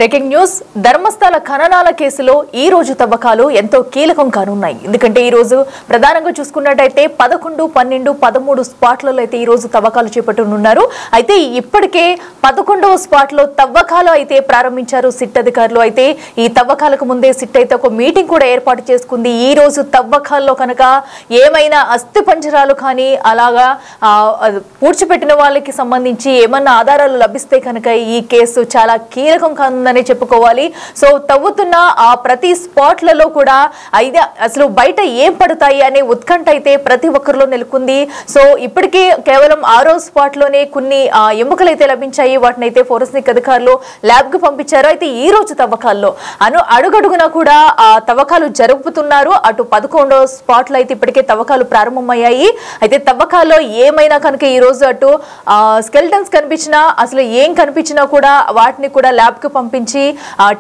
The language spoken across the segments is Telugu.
బ్రేకింగ్ న్యూస్ ధర్మస్థల ఖననాల కేసులో ఈ రోజు తవ్వకాలు ఎంతో కీలకం కానున్నాయి. ఎందుకంటే ఈ రోజు ప్రధానంగా చూసుకున్నట్టయితే 11, 12, 13 స్పాట్లలో అయితే ఈ రోజు తవ్వకాలు చేపట్టనున్నారు. అయితే ఇప్పటికే 11వ స్పాట్ లో తవ్వకాలు అయితే ప్రారంభించారు సిట్ అధికారులు. అయితే ఈ తవ్వకాలకు ముందే సిట్ అయితే ఒక మీటింగ్ కూడా ఏర్పాటు చేసుకుంది. ఈ రోజు తవ్వకాల్లో కనుక ఏమైనా అస్థి పంజరాలు కానీ అలాగా పూడ్చిపెట్టిన వాళ్ళకి సంబంధించి ఏమన్నా ఆధారాలు లభిస్తే కనుక ఈ కేసు చాలా కీలకం కానుందని చెప్పుకోవాలి. సో తవ్వుతున్న ఆ ప్రతి స్పాట్లలో కూడా అసలు బయట ఏం పడతాయి అనే ఉత్కంఠ అయితే ప్రతి ఒక్కరిలో నెలకొంది. సో ఇప్పటికే కేవలం 6వ స్పాట్ లోనే కొన్ని ఎముకలు అయితే లభించాయి. వాటిని అయితే ఫోరెన్సిక్ అధికారులు ల్యాబ్ కు పంపించారు. అయితే ఈ రోజు తవ్వకాల్లో అడుగడుగునా కూడా తవ్వకాలు జరుపుతున్నారు. అటు 11వ స్పాట్ లో అయితే ఇప్పటికే తవ్వకాలు ప్రారంభమయ్యాయి. అయితే తవ్వకాల్లో ఏమైనా కనుక ఈ రోజు అటు స్కెల్టన్స్ కనిపించినా అసలు ఏం కనిపించినా కూడా వాటిని కూడా ల్యాబ్ కు పంపించి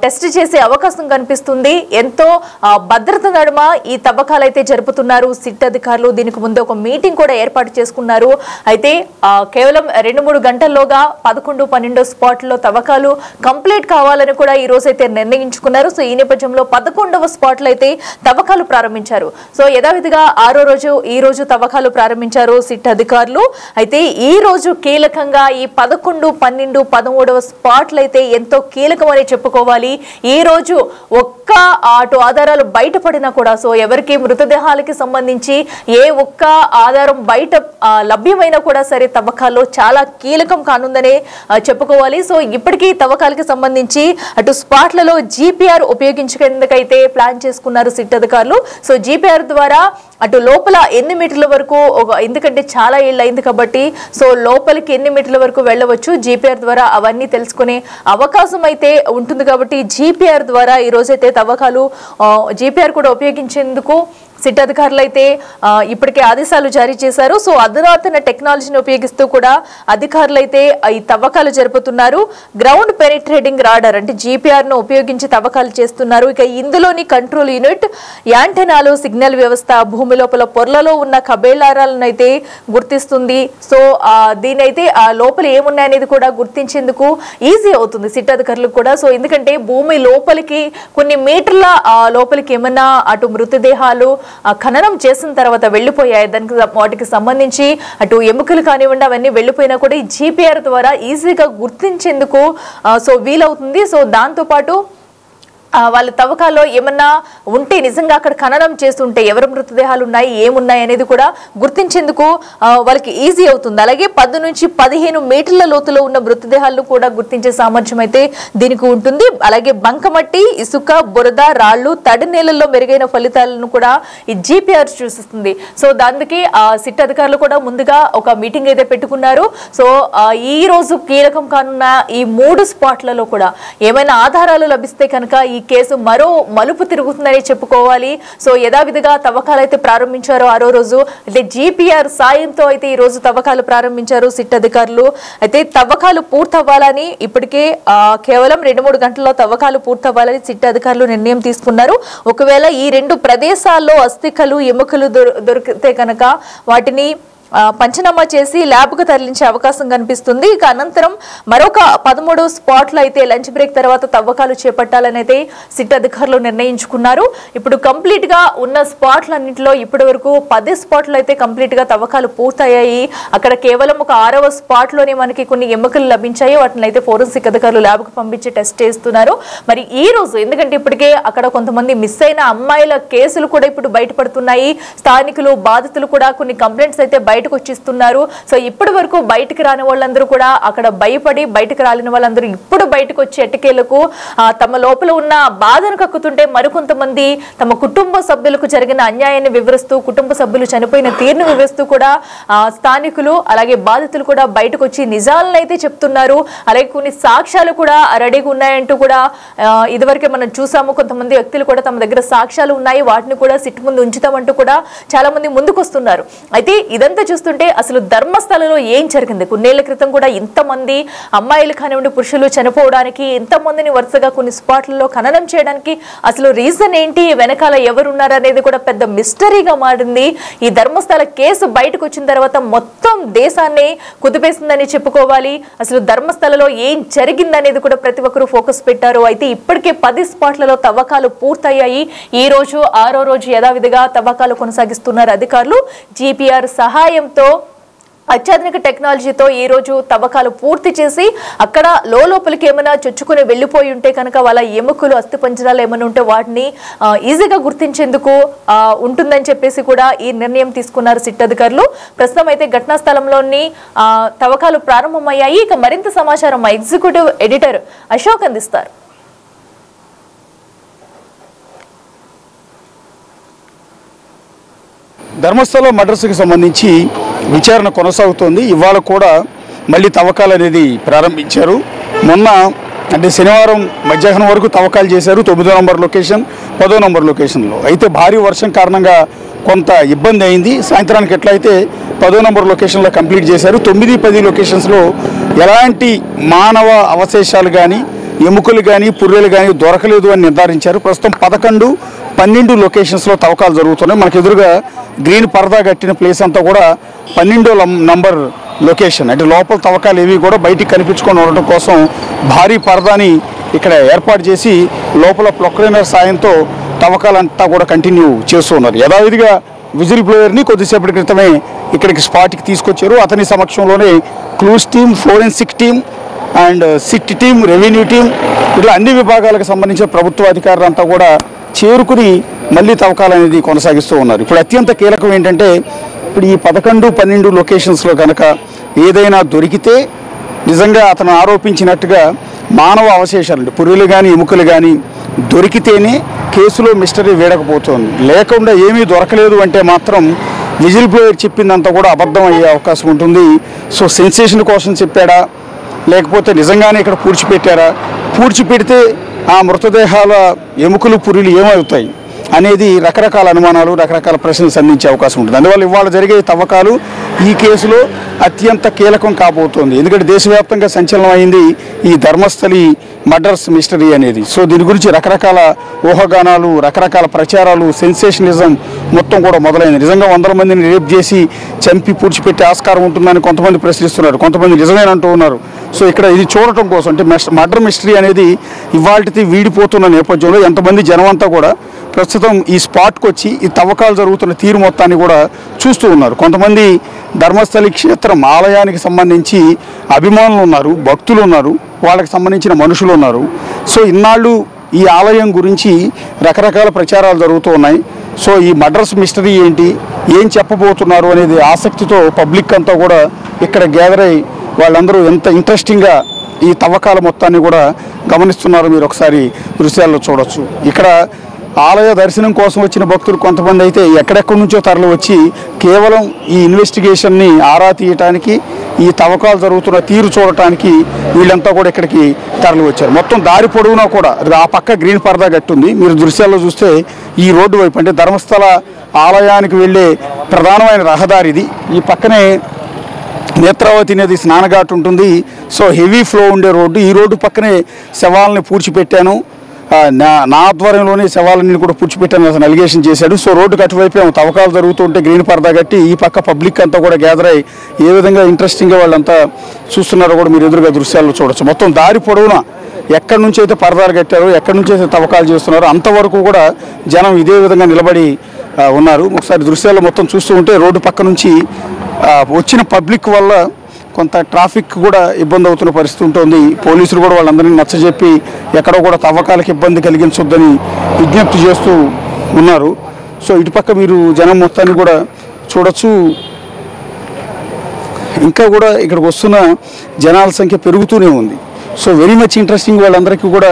టెస్ట్ చేసే అవకాశం కనిపిస్తుంది. ఎంతో భద్రత నడుమ ఈ తవ్వకాలు అయితే జరుపుతున్నారు సిట్ అధికారులు. దీనికి ముందు ఒక మీటింగ్ కూడా ఏర్పాటు చేసుకున్నారు. అయితే కేవలం 2-3 గంటల్లోగా 11, 12 స్పాట్లో తవ్వకాలు కంప్లీట్ కావాలని కూడా ఈ రోజు అయితే నిర్ణయించుకున్నారు. సో ఈ నేపథ్యంలో 11వ స్పాట్లో అయితే తవ్వకాలు ప్రారంభించారు. సో యథావిధిగా 6వ రోజు ఈ రోజు తవ్వకాలు ప్రారంభించారు సిట్ అధికారులు. అయితే ఈ రోజు కీలకంగా ఈ 11, 12, 13వ స్పాట్లు అయితే ఎంతో కీలకమని చెప్పుకోవాలి. ఈ రోజు ఒక్క అటు ఆధారాలు బయటపడినా కూడా సో ఎవరికి మృతదేహాలకి సంబంధించి ఏ ఒక్క ఆధారం బయట లభ్యమైనా కూడా సరే తవ్వకాల్లో చాలా కీలకం కానుందనే చెప్పుకోవాలి. సో ఇప్పటికీ తవ్వకాలకి సంబంధించి అటు స్పాట్లలో జీపీఆర్ ఉపయోగించేందుకైతే ప్లాన్ చేసుకున్నారు సిట్ అధికారులు. సో జీపీఆర్ ద్వారా అటు లోపల ఎన్ని మీటర్ల వరకు ఎందుకంటే చాలా ఏళ్ళు అయింది కాబట్టి సో లోపలికి ఎన్ని మీటర్ల వరకు వెళ్ళవచ్చు జీపీఆర్ ద్వారా అవన్నీ తెలుసుకునే అవకాశం అయితే ఉంటుంది. కాబట్టి జీపీఆర్ ద్వారా ఈ రోజైతే తవ్వకాలు జీపీఆర్ కూడా ఉపయోగించేందుకు సిట్ అధికారులు అయితే ఇప్పటికే ఆదేశాలు జారీ చేశారు. సో అధునాతన టెక్నాలజీని ఉపయోగిస్తూ కూడా అధికారులు అయితే ఈ తవ్వకాలు జరుపుతున్నారు. గ్రౌండ్ పెనిట్రేటింగ్ రాడార్ అంటే జీపీఆర్ ను ఉపయోగించి తవ్వకాలు చేస్తున్నారు. ఇక ఇందులోని కంట్రోల్ యూనిట్, యాంటెనాలు, సిగ్నల్ వ్యవస్థ, భూమి లోపల పొరలలో ఉన్న కబేళారాలను అయితే గుర్తిస్తుంది. సో దీని అయితే ఆ లోపల ఏమున్నాయనేది కూడా గుర్తించేందుకు ఈజీ అవుతుంది సిట్ అధికారులకు కూడా. సో ఎందుకంటే భూమి లోపలికి కొన్ని మీటర్ల లోపలికి ఏమన్నా అటు మృతదేహాలు ఖననం చేసిన తర్వాత వెళ్ళిపోయాయి, వాటికి సంబంధించి అటు ఎముకలు కానివ్వండి అవన్నీ వెళ్ళిపోయినా కూడా ఈ జీపీఆర్ ద్వారా ఈజీగా గుర్తించేందుకు సో వీలవుతుంది. సో దాంతో పాటు వాళ్ళ తవ్వకాల్లో ఏమన్నా ఉంటే నిజంగా అక్కడ ఖననం చేస్తుంటే ఎవరి మృతదేహాలు ఉన్నాయి ఏమున్నాయి అనేది కూడా గుర్తించేందుకు వాళ్ళకి ఈజీ అవుతుంది. అలాగే 10 నుంచి 15 మీటర్ల లోతులో ఉన్న మృతదేహాలను కూడా గుర్తించే సామర్థ్యం అయితే దీనికి ఉంటుంది. అలాగే బంకమట్టి, ఇసుక, బురద, రాళ్లు, తడి నేలల్లో మెరుగైన ఫలితాలను కూడా ఈ జీపీఆర్ చూసిస్తుంది. సో దానికి సిట్ అధికారులు కూడా ముందుగా ఒక మీటింగ్ అయితే పెట్టుకున్నారు. సో ఈ రోజు కీలకం కానున్న ఈ 3 స్పాట్లలో కూడా ఏమైనా ఆధారాలు లభిస్తే కనుక ఈ కేసు మరో మలుపు తిరుగుతుందని చెప్పుకోవాలి. సో యథావిధిగా తవ్వకాలు అయితే ప్రారంభించారు 6వ రోజు. అయితే జీపీఆర్ సాయంతో అయితే ఈ రోజు తవ్వకాలు ప్రారంభించారు సిట్ అధికారులు. అయితే తవ్వకాలు పూర్తవ్వాలని ఇప్పటికే కేవలం 2-3 గంటల్లో తవ్వకాలు పూర్తవ్వాలని సిట్ అధికారులు నిర్ణయం తీసుకున్నారు. ఒకవేళ ఈ 2 ప్రదేశాల్లో అస్థికలు, ఎముకలు దొరికితే కనుక వాటిని పంచనామా చేసి ల్యాబ్కు తరలించే అవకాశం కనిపిస్తుంది. ఇక అనంతరం మరొక 13వ స్పాట్లో అయితే లంచ్ బ్రేక్ తర్వాత తవ్వకాలు చేపట్టాలని అయితే సిట్ అధికారులు నిర్ణయించుకున్నారు. ఇప్పుడు కంప్లీట్ గా ఉన్న స్పాట్లన్నింటిలో ఇప్పటి వరకు 10 స్పాట్లు అయితే కంప్లీట్ గా తవ్వకాలు పూర్తయ్యాయి. అక్కడ కేవలం ఒక 6వ స్పాట్ లోనే మనకి కొన్ని ఎముకలు లభించాయి. వాటిని అయితే ఫోరెన్సిక్ అధికారులు ల్యాబ్కు పంపించి టెస్ట్ చేస్తున్నారు. మరి ఈ రోజు ఎందుకంటే ఇప్పటికే అక్కడ కొంతమంది మిస్ అయిన అమ్మాయిల కేసులు కూడా ఇప్పుడు బయటపడుతున్నాయి. స్థానికులు, బాధితులు కూడా కొన్ని కంప్లైంట్స్ అయితే బయటకు వచ్చిస్తున్నారు. సో ఇప్పటి వరకు బయటకు రాని వాళ్ళందరూ కూడా అక్కడ భయపడి బయటకు రాలిన వాళ్ళందరూ ఇప్పుడు బయటకు వచ్చి ఎట్టకేలకు తమ లోపల ఉన్న బాధను కక్కుతుంటే మరికొంతమంది తమ కుటుంబ సభ్యులకు జరిగిన అన్యాయాన్ని వివరిస్తూ, కుటుంబ సభ్యులు చనిపోయిన తీరును వివరిస్తూ కూడా స్థానికులు అలాగే బాధితులు కూడా బయటకు వచ్చి నిజాలను అయితే చెప్తున్నారు. అలాగే కొన్ని సాక్ష్యాలు కూడా రెడీగా ఉన్నాయంటూ కూడా ఇదివరకే మనం చూసాము. కొంతమంది వ్యక్తులు కూడా తమ దగ్గర సాక్ష్యాలు ఉన్నాయి, వాటిని కూడా సిట్ ముందు ఉంచుతామంటూ కూడా చాలా మంది ముందుకు వస్తున్నారు. అయితే ఇదంతా చూస్తుంటే అసలు ధర్మస్థలలో ఏం జరిగింది? కొన్నేళ్ల క్రితం కూడా ఇంతమంది అమ్మాయిలు కానివ్వండి పురుషులు చనిపోవడానికి, ఇంతమందిని వరుసగా కొన్ని స్పాట్లలో ఖననం చేయడానికి అసలు రీజన్ ఏంటి, వెనకాల ఎవరున్నారు అనేది కూడా పెద్ద మిస్టరీగా మారింది. ఈ ధర్మస్థల కేసు బయటకు వచ్చిన తర్వాత మొత్తం దేశాన్ని కుదిపేసిందని చెప్పుకోవాలి. అసలు ధర్మస్థలలో ఏం జరిగిందనేది కూడా ప్రతి ఒక్కరూ ఫోకస్ పెట్టారు. అయితే ఇప్పటికే 10 స్పాట్లలో తవ్వకాలు పూర్తయ్యాయి. ఈ రోజు 6వ రోజు యథావిధిగా తవ్వకాలు కొనసాగిస్తున్నారు అధికారులు. GPR సహాయంతో అత్యాధునిక టెక్నాలజీతో ఈ రోజు తవ్వకాలు పూర్తి చేసి అక్కడ లోపలికి ఏమైనా చొచ్చుకుని వెళ్ళిపోయి ఉంటే కనుక వాళ్ళ ఎముకలు అస్థిపంజరాలు ఏమైనా ఉంటే వాటిని ఈజీగా గుర్తించేందుకు ఉంటుందని చెప్పేసి కూడా ఈ నిర్ణయం తీసుకున్నారు సిట్ అధికారులు. ప్రస్తుతం అయితే ఘటనా స్థలంలోని తవ్వకాలు ప్రారంభమయ్యాయి. ఇక మరింత సమాచారం మా ఎగ్జిక్యూటివ్ ఎడిటర్ అశోక్ అందిస్తారు. ధర్మస్థల మర్డర్స్కి సంబంధించి విచారణ కొనసాగుతోంది. ఇవాళ కూడా మళ్ళీ తవ్వకాలు అనేది ప్రారంభించారు. మొన్న అంటే శనివారం మధ్యాహ్నం వరకు తవ్వకాలు చేశారు 9వ నంబర్ లొకేషన్ 10వ నంబర్ లొకేషన్లో. అయితే భారీ వర్షం కారణంగా కొంత ఇబ్బంది అయింది. సాయంత్రానికి ఎట్లయితే 10వ నంబర్ లొకేషన్లో కంప్లీట్ చేశారు. 9, 10 లొకేషన్స్లో ఎలాంటి మానవ అవశేషాలు కానీ ఎముకలు కానీ పుర్రెలు కానీ దొరకలేదు అని నిర్ధారించారు. ప్రస్తుతం 11, 12 లొకేషన్స్లో తవ్వకాలు జరుగుతున్నాయి. మనకు ఎదురుగా గ్రీన్ పరదా కట్టిన ప్లేస్ అంతా కూడా 12వ నంబర్ లొకేషన్. అంటే లోపల తవ్వకాలు ఏవి కూడా బయటికి కనిపించుకొని ఉండటం కోసం భారీ పరదాని ఇక్కడ ఏర్పాటు చేసి లోపల ప్రొక్లైనర్ సాయంతో తవ్వకాలంతా కూడా కంటిన్యూ చేస్తూ ఉన్నారు. యథావిధిగా విజిల్ బ్లోయర్ని కొద్దిసేపటి క్రితమే ఇక్కడికి స్పాట్కి తీసుకొచ్చారు. అతని సమక్షంలోనే clues team, forensic team and SIT team, revenue team ఇట్లా అన్ని విభాగాలకు సంబంధించిన ప్రభుత్వ అధికారులంతా కూడా చేరుకుని మళ్ళీ తవ్వకాలు అనేది కొనసాగిస్తూ ఉన్నారు. ఇప్పుడు అత్యంత కీలకం ఏంటంటే ఇప్పుడు ఈ 11, 12 లొకేషన్స్లో కనుక ఏదైనా దొరికితే నిజంగా అతను ఆరోపించినట్టుగా మానవ అవశేషాలు పుర్రెలు కానీ ఎముకలు కానీ దొరికితేనే కేసులో మిస్టరీ వేడకపోతుంది. లేకుండా ఏమీ దొరకలేదు అంటే మాత్రం విజిల్ బ్లోయర్ చెప్పిందంతా కూడా అబద్ధం అయ్యే అవకాశం ఉంటుంది. సో సెన్సేషన్ కోసం చెప్పాడా లేకపోతే నిజంగానే ఇక్కడ పూడ్చిపెట్టారా, పూడ్చిపెడితే ఆ మృతదేహాల ఎముకలు పుర్రెలు ఏమవుతాయి అనేది రకరకాల అనుమానాలు రకరకాల ప్రశ్నలు సంధించే అవకాశం ఉంటుంది. అందువల్ల ఇవాళ జరిగే తవ్వకాలు ఈ కేసులో అత్యంత కీలకం కాబోతోంది. ఎందుకంటే దేశవ్యాప్తంగా సంచలనం అయింది ఈ ధర్మస్థలి మర్డర్స్ మిస్టరీ అనేది. సో దీని గురించి రకరకాల ఊహాగానాలు రకరకాల ప్రచారాలు సెన్సేషనలిజం మొత్తం కూడా మొదలైంది. నిజంగా 100 మందిని రేప్ చేసి చంపి పూడ్చిపెట్టే ఆస్కారం ఉంటుందని కొంతమంది ప్రశ్నిస్తున్నారు, కొంతమంది నిజమేనంటూ ఉన్నారు. సో ఇక్కడ ఇది చూడటం కోసం అంటే మర్డర్ మిస్టరీ అనేది ఇవాళకి వీడిపోతున్న నేపథ్యంలో ఎంతమంది జనం అంతా కూడా ప్రస్తుతం ఈ స్పాట్కి వచ్చి ఈ తవ్వకాలు జరుగుతున్న తీరు మొత్తాన్ని కూడా చూస్తూ ఉన్నారు. కొంతమంది ధర్మస్థలి క్షేత్రం ఆలయానికి సంబంధించి అభిమానులు ఉన్నారు, భక్తులు ఉన్నారు, వాళ్ళకి సంబంధించిన మనుషులు ఉన్నారు. సో ఇన్నాళ్ళు ఈ ఆలయం గురించి రకరకాల ప్రచారాలు జరుగుతూ ఉన్నాయి. సో ఈ మర్డర్స్ మిస్టరీ ఏంటి, ఏం చెప్పబోతున్నారు అనేది ఆసక్తితో పబ్లిక్ అంతా కూడా ఇక్కడ గ్యాదర్ అయ్యి వాళ్ళందరూ ఎంత ఇంట్రెస్టింగ్గా ఈ తవ్వకాల మొత్తాన్ని కూడా గమనిస్తున్నారు. మీరు ఒకసారి దృశ్యాల్లో చూడొచ్చు. ఇక్కడ ఆలయ దర్శనం కోసం వచ్చిన భక్తులు కొంతమంది అయితే ఎక్కడెక్కడి నుంచో తరలి వచ్చి కేవలం ఈ ఇన్వెస్టిగేషన్ని ఆరా తీయటానికి ఈ తవ్వకాలు జరుగుతున్న తీరు చూడటానికి వీళ్ళంతా కూడా ఇక్కడికి తరలి వచ్చారు. మొత్తం దారి పొడవునా కూడా ఆ పక్క గ్రీన్ పరదా కట్టుంది. మీరు దృశ్యాల్లో చూస్తే ఈ రోడ్డు వైపు అంటే ధర్మస్థల ఆలయానికి వెళ్ళే ప్రధానమైన రహదారి ఇది. ఈ పక్కనే నేత్రావతి నది స్నానఘాట్ ఉంటుంది. సో హెవీ ఫ్లో ఉండే రోడ్డు. ఈ రోడ్డు పక్కనే శవాలని పూడ్చిపెట్టాను, నా ఆధ్వర్యంలోనే శవాలన్నీ కూడా పూడ్చిపెట్టాను అతను అలిగేషన్ చేశాడు. సో రోడ్డుకి అటువైపు తవ్వకాలు జరుగుతుంటే గ్రీన్ పరదా కట్టి ఈ పక్క పబ్లిక్ అంతా కూడా గ్యాదర్ అయ్యి ఏ విధంగా ఇంట్రెస్టింగ్గా వాళ్ళంతా చూస్తున్నారో కూడా మీరు ఎదురుగా దృశ్యాల్లో చూడొచ్చు. మొత్తం దారి పొడవునా ఎక్కడి నుంచి అయితే పరదాలు కట్టారో ఎక్కడి నుంచి అయితే తవ్వకాలు చేస్తున్నారో అంతవరకు కూడా జనం ఇదే విధంగా నిలబడి ఉన్నారు. ఒకసారి దృశ్యాల్లో మొత్తం చూస్తూ ఉంటే రోడ్డు పక్క నుంచి వచ్చిన పబ్లిక్ వల్ల కొంత ట్రాఫిక్ కూడా ఇబ్బంది అవుతున్న పరిస్థితి ఉంటుంది. పోలీసులు కూడా వాళ్ళందరినీ నచ్చజెప్పి ఎక్కడో కూడా తవ్వకాలకు ఇబ్బంది కలిగించొద్దని విజ్ఞప్తి చేస్తూ ఉన్నారు. సో ఇటుపక్క మీరు జనం మొత్తాన్ని కూడా చూడొచ్చు. ఇంకా కూడా ఇక్కడికి వస్తున్న జనాల సంఖ్య పెరుగుతూనే ఉంది. So very much interesting. వాళ్ళందరికీ కూడా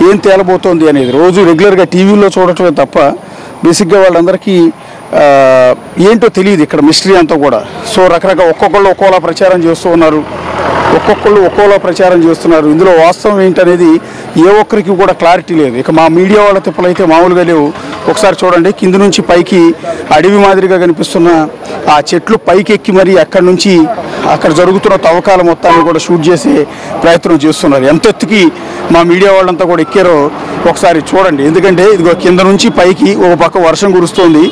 ఏం తేలబోతోంది అనేది రోజు రెగ్యులర్గా టీవీలో చూడటమే తప్ప బేసిక్గా వాళ్ళందరికీ ఏంటో తెలియదు ఇక్కడ మిస్టరీ అంతా కూడా. సో రకరకాల ఒక్కొక్కళ్ళు ఒక్కోలా ప్రచారం చేస్తూ ఉన్నారు, ఒక్కొక్కళ్ళు ఒక్కోలా ప్రచారం చేస్తున్నారు. ఇందులో వాస్తవం ఏంటనేది ఏ ఒక్కరికి కూడా క్లారిటీ లేదు. ఇక మా మీడియా వాళ్ళ తిప్పలైతే మామూలుగా లేవు. ఒకసారి చూడండి, కింది నుంచి పైకి అడవి మాదిరిగా కనిపిస్తున్న ఆ చెట్లు పైకి ఎక్కి మరి అక్కడి నుంచి అక్కడ జరుగుతున్న తవ్వకాల మొత్తాన్ని కూడా షూట్ చేసే ప్రయత్నం చేస్తున్నారు. ఎంత ఎత్తుకి మా మీడియా వాళ్ళంతా కూడా ఎక్కారో ఒకసారి చూడండి. ఎందుకంటే ఇదిగో కింద నుంచి పైకి ఒక పక్క వర్షం కురుస్తోంది,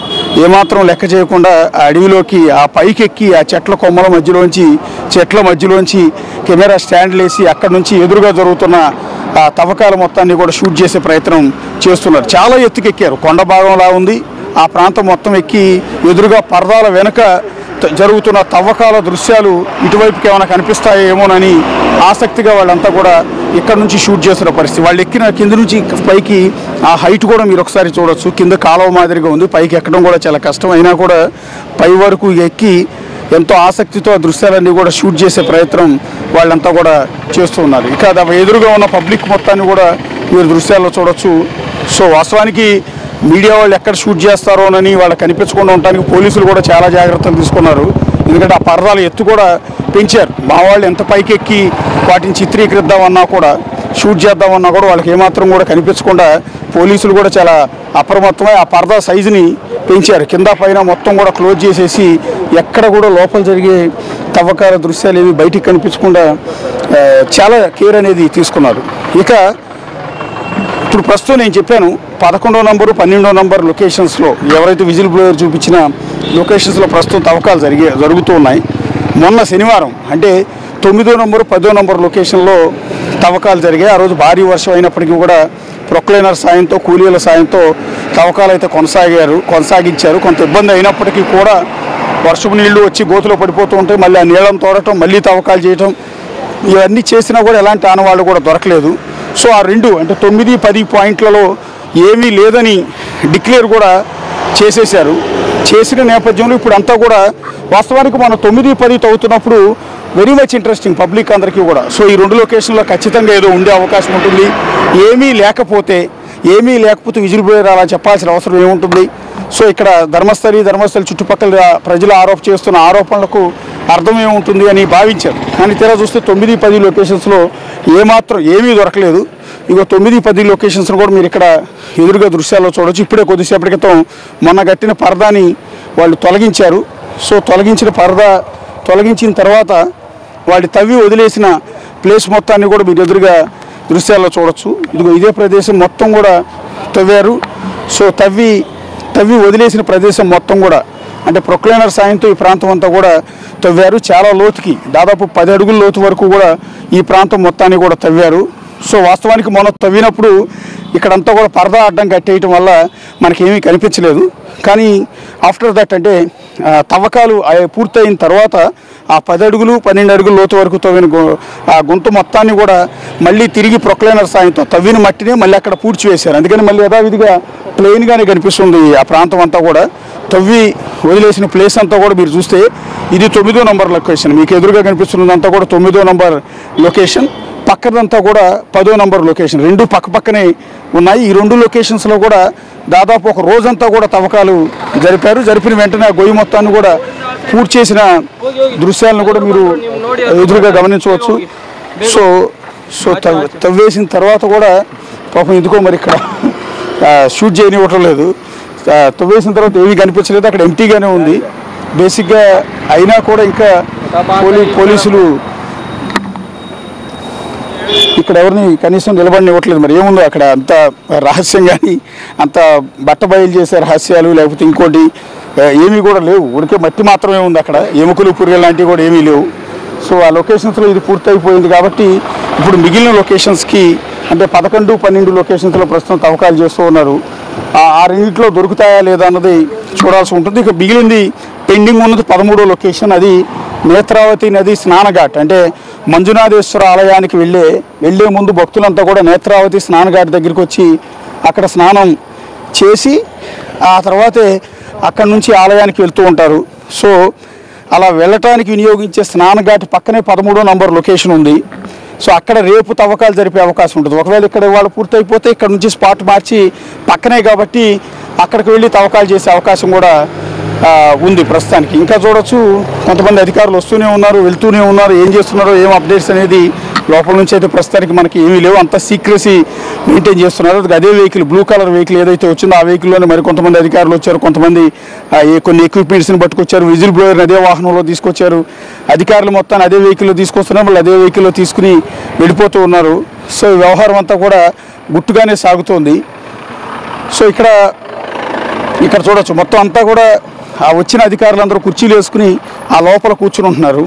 ఏమాత్రం లెక్క చేయకుండా ఆ అడవిలోకి ఆ పైకి ఎక్కి ఆ చెట్ల కొమ్మల మధ్యలోంచి కెమెరా స్టాండ్లు వేసి అక్కడ నుంచి ఎదురుగా జరుగుతున్న ఆ తవ్వకాల మొత్తాన్ని కూడా షూట్ చేసే ప్రయత్నం చేస్తున్నారు. చాలా ఎత్తుకెక్కారు, కొండ భాగంలా ఉంది ఆ ప్రాంతం మొత్తం ఎక్కి ఎదురుగా పరదాల వెనుక జరుగుతున్న తవ్వకాల దృశ్యాలు ఇటువైపుకి ఏమైనా కనిపిస్తాయేమోనని ఆసక్తిగా వాళ్ళంతా కూడా ఇక్కడ నుంచి షూట్ చేస్తున్న పరిస్థితి. వాళ్ళు ఎక్కిన కింద నుంచి పైకి ఆ హైట్ కూడా మీరు ఒకసారి చూడొచ్చు. కింద కాలువ మాదిరిగా ఉంది, పైకి ఎక్కడం కూడా చాలా కష్టం. అయినా కూడా పై వరకు ఎక్కి ఎంతో ఆసక్తితో ఆ దృశ్యాలన్నీ కూడా షూట్ చేసే ప్రయత్నం వాళ్ళంతా కూడా చేస్తూ ఉన్నారు. ఇక ఎదురుగా ఉన్న పబ్లిక్ మొత్తాన్ని కూడా మీరు దృశ్యాల్లో చూడొచ్చు. సో వాస్తవానికి మీడియా వాళ్ళు ఎక్కడ షూట్ చేస్తారోనని వాళ్ళకి కనిపించకుండా ఉండడానికి పోలీసులు కూడా చాలా జాగ్రత్తలు తీసుకున్నారు. ఎందుకంటే ఆ పరదాల ఎత్తు కూడా పెంచారు. మా వాళ్ళు ఎంత పైకి ఎక్కి వాటిని చిత్రీకరిద్దామన్నా కూడా షూట్ చేద్దామన్నా కూడా వాళ్ళకి ఏమాత్రం కూడా కనిపించకుండా పోలీసులు కూడా చాలా అప్రమత్తమై ఆ పరదా సైజుని పెంచారు. కింద పైన మొత్తం కూడా క్లోజ్ చేసేసి ఎక్కడ కూడా లోపల జరిగే తవ్వకాల దృశ్యాలు ఏవి బయటికి కనిపించకుండా చాలా కేర్ అనేది తీసుకున్నారు. ఇక ఇప్పుడు ప్రస్తుతం నేను చెప్పాను 11వ నంబరు 12వ నంబర్ లొకేషన్స్లో ఎవరైతే విజిల్ బ్లోయర్ చూపించిన లొకేషన్స్లో ప్రస్తుతం తవ్వకాలు జరుగుతూ ఉన్నాయి. మొన్న శనివారం అంటే 9వ నంబరు 10వ నంబర్ లొకేషన్లో తవ్వకాలు జరిగాయి. ఆ రోజు భారీ వర్షం అయినప్పటికీ కూడా ప్రొక్లైనర్ సాయంతో కూలీల సాయంతో తవ్వకాలు అయితే కొనసాగించారు. కొంత ఇబ్బంది అయినప్పటికీ కూడా వర్షపు నీళ్లు వచ్చి గోతులో పడిపోతూ ఉంటాయి, మళ్ళీ ఆ నీళ్ళను తోడటం, మళ్ళీ తవ్వకాలు చేయటం, ఇవన్నీ చేసినా కూడా ఎలాంటి ఆనవాళ్ళు కూడా దొరకలేదు. సో ఆ 2 అంటే 9, 10 పాయింట్లలో ఏమీ లేదని డిక్లేర్ కూడా చేసేశారు. చేసిన నేపథ్యంలో ఇప్పుడు అంతా కూడా వాస్తవానికి మనం 9, 10 తవ్వుతున్నప్పుడు వెరీ మచ్ ఇంట్రెస్టింగ్ పబ్లిక్ అందరికీ కూడా. సో ఈ 2 లొకేషన్లో ఖచ్చితంగా ఏదో ఉండే అవకాశం ఉంటుంది. ఏమీ లేకపోతే విజిల్ బ్లోయర్ అలా చెప్పాల్సిన అవసరం ఏముంటుంది? సో ఇక్కడ ధర్మస్థలి చుట్టుపక్కల ప్రజలు చేస్తున్న ఆరోపణలకు అర్థం ఏముంటుంది అని భావించారు. కానీ తీరా చూస్తే 9, 10 లొకేషన్స్లో ఏమాత్రం ఏమీ దొరకలేదు. ఇగో 9, 10 లొకేషన్స్ను కూడా మీరు ఇక్కడ ఎదురుగా దృశ్యాల్లో చూడవచ్చు. ఇప్పుడే కొద్దిసేపటి క్రితం మొన్న కట్టిన పరదాని వాళ్ళు తొలగించారు. సో తొలగించిన తర్వాత వాళ్ళు తవ్వి వదిలేసిన ప్లేస్ మొత్తాన్ని కూడా మీరు ఎదురుగా దృశ్యాల్లో చూడవచ్చు. ఇదిగో ఇదే ప్రదేశం మొత్తం కూడా తవ్వారు. సో తవ్వి వదిలేసిన ప్రదేశం మొత్తం కూడా అంటే ప్రొక్లైనర్ సాయంతో ఈ ప్రాంతం అంతా కూడా తవ్వారు. చాలా లోతుకి దాదాపు 10 అడుగుల లోతు వరకు కూడా ఈ ప్రాంతం మొత్తాన్ని కూడా తవ్వారు. సో వాస్తవానికి మొన్న తవ్వినప్పుడు ఇక్కడంతా కూడా పరదా అడ్డం కట్టేయటం వల్ల మనకేమీ కనిపించలేదు. కానీ ఆఫ్టర్ దట్ అంటే తవ్వకాలు పూర్తయిన తర్వాత ఆ 10 అడుగులు 12 అడుగుల లోతు వరకు తవ్విన ఆ గుంట మొత్తాన్ని కూడా మళ్ళీ తిరిగి ప్రొక్లైనర్ సాయంతో తవ్విన మట్టిని మళ్ళీ అక్కడ పూడ్చివేశారు. అందుకని మళ్ళీ యథావిధిగా ప్లెయిన్గానే కనిపిస్తుంది ఆ ప్రాంతం అంతా కూడా. తవ్వి వదిలేసిన ప్లేస్ అంతా కూడా మీరు చూస్తే ఇది 9వ నంబర్ లొకేషన్. మీకు ఎదురుగా కనిపిస్తున్నదంతా కూడా 9వ నంబర్ లొకేషన్. పక్కదంతా కూడా 10వ నంబర్ లొకేషన్. 2 పక్కనే ఉన్నాయి. ఈ 2 లొకేషన్స్లో కూడా దాదాపు ఒక రోజంతా కూడా తవ్వకాలు జరిపిన వెంటనే ఆ గొయ్యి మొత్తాన్ని కూడా పూర్తి చేసిన దృశ్యాలను కూడా మీరు ఎదురుగా గమనించవచ్చు. సో తవ్వేసిన తర్వాత కూడా పాపం ఎందుకో మరి ఇక్కడ షూట్ చేయనివ్వటం లేదు. తవ్వేసిన తర్వాత ఏమీ కనిపించలేదు, అక్కడ ఎంటీగానే ఉంది బేసిక్గా. అయినా కూడా ఇంకా పోలీసులు ఇక్కడ ఎవరిని కనీసం నిలబడినివ్వట్లేదు. మరి ఏముందో అక్కడ అంత రహస్యం కానీ అంత బట్టబయలు చేసే రహస్యాలు లేకపోతే ఇంకోటి ఏమీ కూడా లేవు. ఉడికే మట్టి మాత్రమే ఉంది అక్కడ. ఎముకలు పురుగులు లాంటివి కూడా ఏమీ లేవు. సో ఆ లొకేషన్స్లో ఇది పూర్తయిపోయింది కాబట్టి ఇప్పుడు మిగిలిన లొకేషన్స్కి అంటే 11, 12 లొకేషన్స్లో ప్రస్తుతం తవ్వకాలు చేస్తూ ఉన్నారు. ఆ రెండింటిలో దొరుకుతాయా లేదా అన్నది చూడాల్సి ఉంటుంది. ఇక మిగిలింది పెండింగ్ ఉన్నది 13వ లొకేషన్. అది నేత్రావతి నది స్నానఘాట్. అంటే మంజునాథేశ్వర ఆలయానికి వెళ్ళే ముందు భక్తులంతా కూడా నేత్రావతి స్నానఘాట్ దగ్గరికి వచ్చి అక్కడ స్నానం చేసి ఆ తర్వాతే అక్కడి నుంచి ఆలయానికి వెళ్తూ ఉంటారు. సో అలా వెళ్ళటానికి వినియోగించే స్నానఘాట్ పక్కనే 13వ నంబర్ లొకేషన్ ఉంది. సో అక్కడ రేపు తవ్వకాలు జరిపే అవకాశం ఉంటుంది. ఒకవేళ ఇక్కడ ఇవాళ పూర్తయిపోతే ఇక్కడ నుంచి స్పాట్ మార్చి పక్కనే కాబట్టి అక్కడికి వెళ్ళి తవ్వకాలు చేసే అవకాశం కూడా ఉంది ప్రస్తుతానికి. ఇంకా చూడొచ్చు కొంతమంది అధికారులు వస్తూనే ఉన్నారు, వెళ్తూనే ఉన్నారు. ఏం చేస్తున్నారో ఏం అప్డేట్స్ అనేది లోపల నుంచి అయితే ప్రస్తుతానికి మనకి ఏమీ లేవు, అంత సీక్రెసీ మెయింటైన్ చేస్తున్నారు. అదే వెహికల్, బ్లూ కలర్ వెహికల్ ఏదైతే వచ్చిందో ఆ వెహికల్లోనే మరి కొంతమంది అధికారులు వచ్చారు, కొంతమంది కొన్ని ఎక్విప్మెంట్స్ని పట్టుకొచ్చారు, విజిల్ బ్లోయర్ని అదే వాహనంలో తీసుకొచ్చారు. అధికారులు మొత్తాన్ని అదే వెహికల్లో తీసుకొస్తున్నారు, మళ్ళీ అదే వెహికల్లో తీసుకుని వెళ్ళిపోతూ ఉన్నారు. సో ఈ వ్యవహారం అంతా కూడా గుట్టుగానే సాగుతోంది. సో ఇక్కడ చూడొచ్చు, మొత్తం అంతా కూడా వచ్చిన అధికారులందరూ కుర్చీలు వేసుకుని ఆ లోపల కూర్చుని ఉంటున్నారు.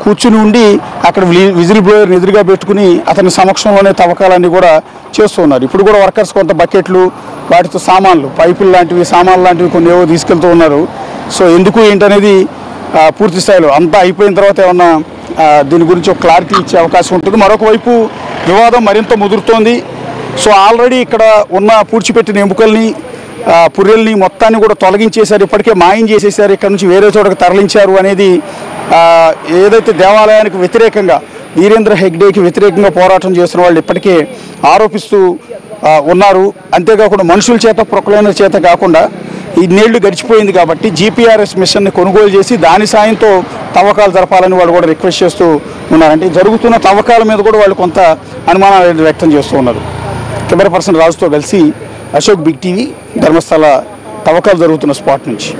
కూర్చుని ఉండి అక్కడ విజిల్ బ్లోయర్ని ఎదురుగా పెట్టుకుని అతని సమక్షంలోనే తవ్వకాలన్నీ కూడా చేస్తూ ఉన్నారు. ఇప్పుడు కూడా వర్కర్స్ కొంత బకెట్లు, వాటితో సామాన్లు, పైపులు లాంటివి, సామాన్లు లాంటివి కొన్ని ఏవో తీసుకెళ్తూ ఉన్నారు. సో ఎందుకు ఏంటనేది పూర్తి స్థాయిలో అంతా అయిపోయిన తర్వాత ఏమన్నా దీని గురించి ఒక క్లారిటీ ఇచ్చే అవకాశం ఉంటుంది. మరొక వైపు వివాదం మరింత ముదురుతోంది. సో ఆల్రెడీ ఇక్కడ ఉన్న పూడ్చిపెట్టిన ఎముకల్ని, పుర్రెల్ని మొత్తాన్ని కూడా తొలగించేశారు, ఇప్పటికే మాయం చేసేసారు, ఇక్కడ నుంచి వేరే చోటకు తరలించారు అనేది ఏదైతే దేవాలయానికి వ్యతిరేకంగా, వీరేంద్ర హెగ్డేకి వ్యతిరేకంగా పోరాటం చేస్తున్న వాళ్ళు ఇప్పటికే ఆరోపిస్తూ ఉన్నారు. అంతేకాకుండా మనుషుల చేత, ప్రొక్లైనర్ చేత కాకుండా ఇన్నేళ్లు గడిచిపోయింది కాబట్టి GPRS మిషన్ని కొనుగోలు చేసి దాని సాయంతో తవ్వకాలు జరపాలని వాళ్ళు కూడా రిక్వెస్ట్ చేస్తూ ఉన్నారంటే జరుగుతున్న తవ్వకాల మీద కూడా వాళ్ళు కొంత అనుమానాలు వ్యక్తం చేస్తూ ఉన్నారు. కెమెరా పర్సన్ రాజుతో కలిసి అశోక్, బిగ్ టీవీ, ధర్మస్థల తవ్వకాలు జరుగుతున్న స్పాట్ నుంచి.